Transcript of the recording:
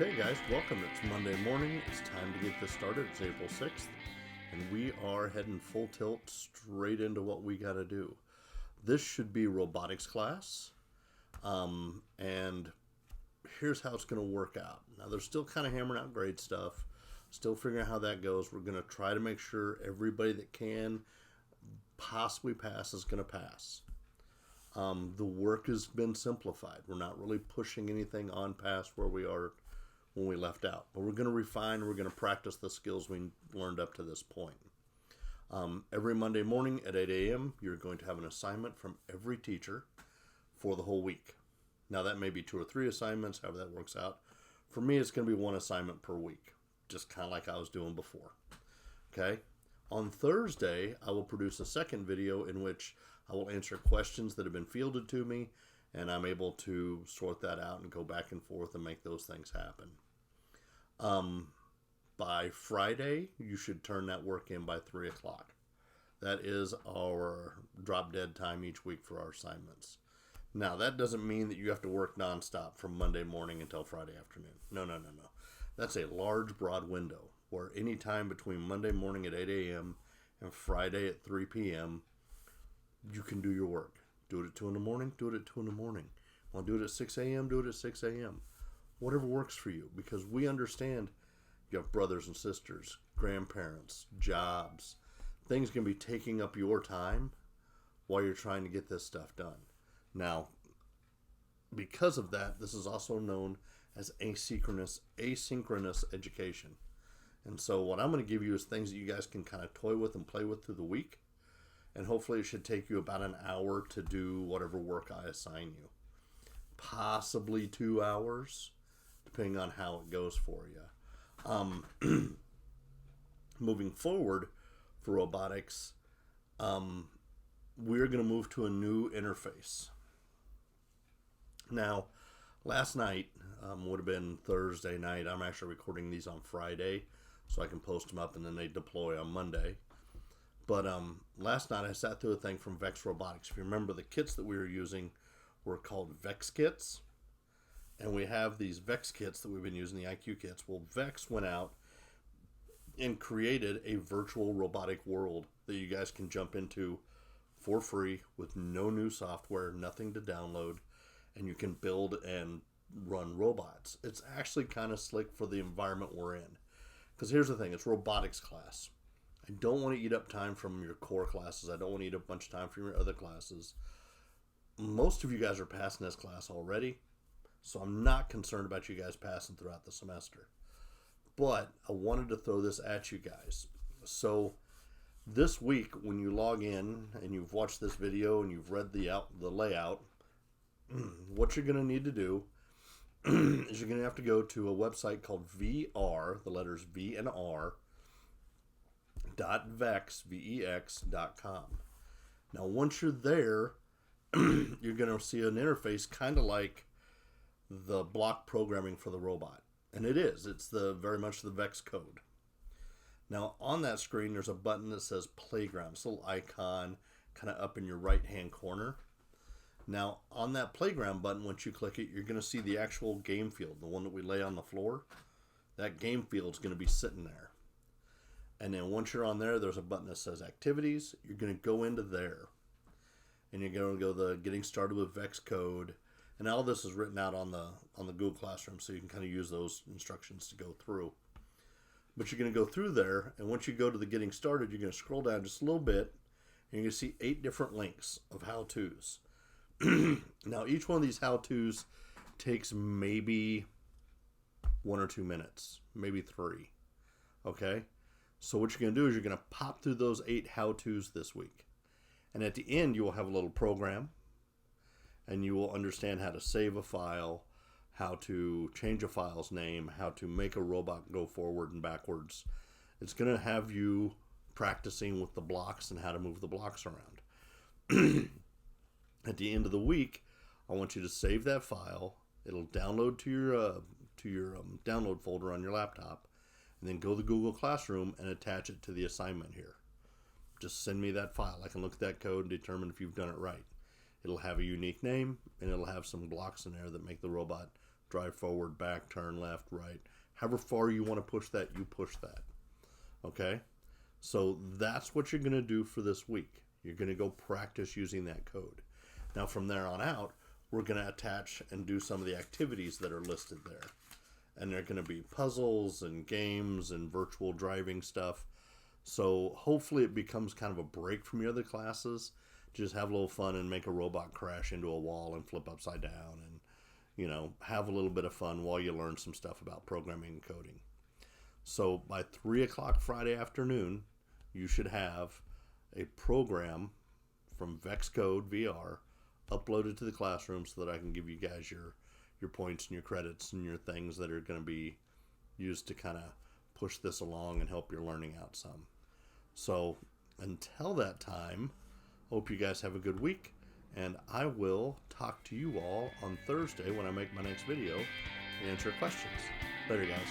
Okay, guys, welcome. It's Monday morning. It's time to get this started. It's April 6th, and we are heading full tilt straight into what we got to do. This should be robotics class, and here's how it's going to work out. Now, they're still kind of hammering out grade stuff, still figuring out how that goes. We're going to try to make sure everybody that can possibly pass is going to pass. The work has been simplified. We're not really pushing anything on past where we are when we left out. But we're going to refine, we're going to practice the skills we learned up to this point. Every Monday morning at 8 a.m., you're going to have an assignment from every teacher for the whole week. Now, that may be 2 or 3 assignments, however that works out. For me, it's going to be 1 assignment per week, just kind of like I was doing before. Okay? On Thursday, I will produce a second video in which I will answer questions that have been fielded to me, and I'm able to sort that out and go back and forth and make those things happen. By Friday, you should turn that work in by 3 o'clock. That is our drop dead time each week for our assignments. Now, that doesn't mean that you have to work nonstop from Monday morning until Friday afternoon. No. That's a large, broad window where any time between Monday morning at 8 a.m. and Friday at 3 p.m., you can do your work. Do it at 2 in the morning, do it at 2 in the morning. Want to do it at 6 a.m., do it at 6 a.m. Whatever works for you, because we understand you have brothers and sisters, grandparents, jobs. Things can be taking up your time while you're trying to get this stuff done. Now, because of that, this is also known as asynchronous education. And so what I'm going to give you is things that you guys can kind of toy with and play with through the week. And hopefully it should take you about an hour to do whatever work I assign you. Possibly 2 hours, depending on how it goes for you. Moving forward for robotics, we're going to move to a new interface. Now, last night would have been Thursday night. I'm actually recording these on Friday, so I can post them up and then they deploy on Monday. But last night I sat through a thing from Vex Robotics. If you remember, the kits that we were using were called Vex kits. And we have these Vex kits that we've been using, the IQ kits. Well, Vex went out and created a virtual robotic world that you guys can jump into for free with no new software, nothing to download, and you can build and run robots. It's actually kind of slick for the environment we're in. Because here's the thing, it's robotics class. I don't want to eat up time from your core classes. I don't want to eat up a bunch of time from your other classes. Most of you guys are passing this class already, so I'm not concerned about you guys passing throughout the semester. But I wanted to throw this at you guys. So this week, when you log in and you've watched this video and you've read the layout, what you're going to need to do is you're going to have to go to a website called VR, the letters V and R, .vex.com. Now, once you're there, you're going to see an interface kind of like the block programming for the robot. And it is. It's very much the Vex code. Now, on that screen, there's a button that says Playground. It's a little icon kind of up in your right-hand corner. Now, on that Playground button, once you click it, you're going to see the actual game field, the one that we lay on the floor. That game field is going to be sitting there. And then once you're on there, there's a button that says Activities. You're going to go into there. And you're going to go the Getting Started with Vex code. And all this is written out on the Google Classroom, so you can kind of use those instructions to go through. But you're going to go through there, and once you go to the Getting Started, you're going to scroll down just a little bit, and you're going to see 8 different links of how-tos. Now, each one of these how-tos takes maybe 1 or 2 minutes, maybe 3. Okay? So what you're going to do is you're going to pop through those 8 how-tos this week. And at the end, you will have a little program, and you will understand how to save a file, how to change a file's name, how to make a robot go forward and backwards. It's going to have you practicing with the blocks and how to move the blocks around. At the end of the week, I want you to save that file. It'll download to your download folder on your laptop, and then go to the Google Classroom and attach it to the assignment here. Just send me that file. I can look at that code and determine if you've done it right. It'll have a unique name, and it'll have some blocks in there that make the robot drive forward, back, turn left, right. However far you want to push that, you push that. Okay? So that's what you're going to do for this week. You're going to go practice using that code. Now from there on out, we're going to attach and do some of the activities that are listed there. And they're going to be puzzles and games and virtual driving stuff. So hopefully it becomes kind of a break from your other classes. Just have a little fun and make a robot crash into a wall and flip upside down and, you know, have a little bit of fun while you learn some stuff about programming and coding. So by 3 o'clock Friday afternoon, you should have a program from VEX Code VR uploaded to the classroom so that I can give you guys your points and your credits and your things that are going to be used to kind of push this along and help your learning out some. So until that time, hope you guys have a good week, and I will talk to you all on Thursday when I make my next video and answer questions. Later, guys.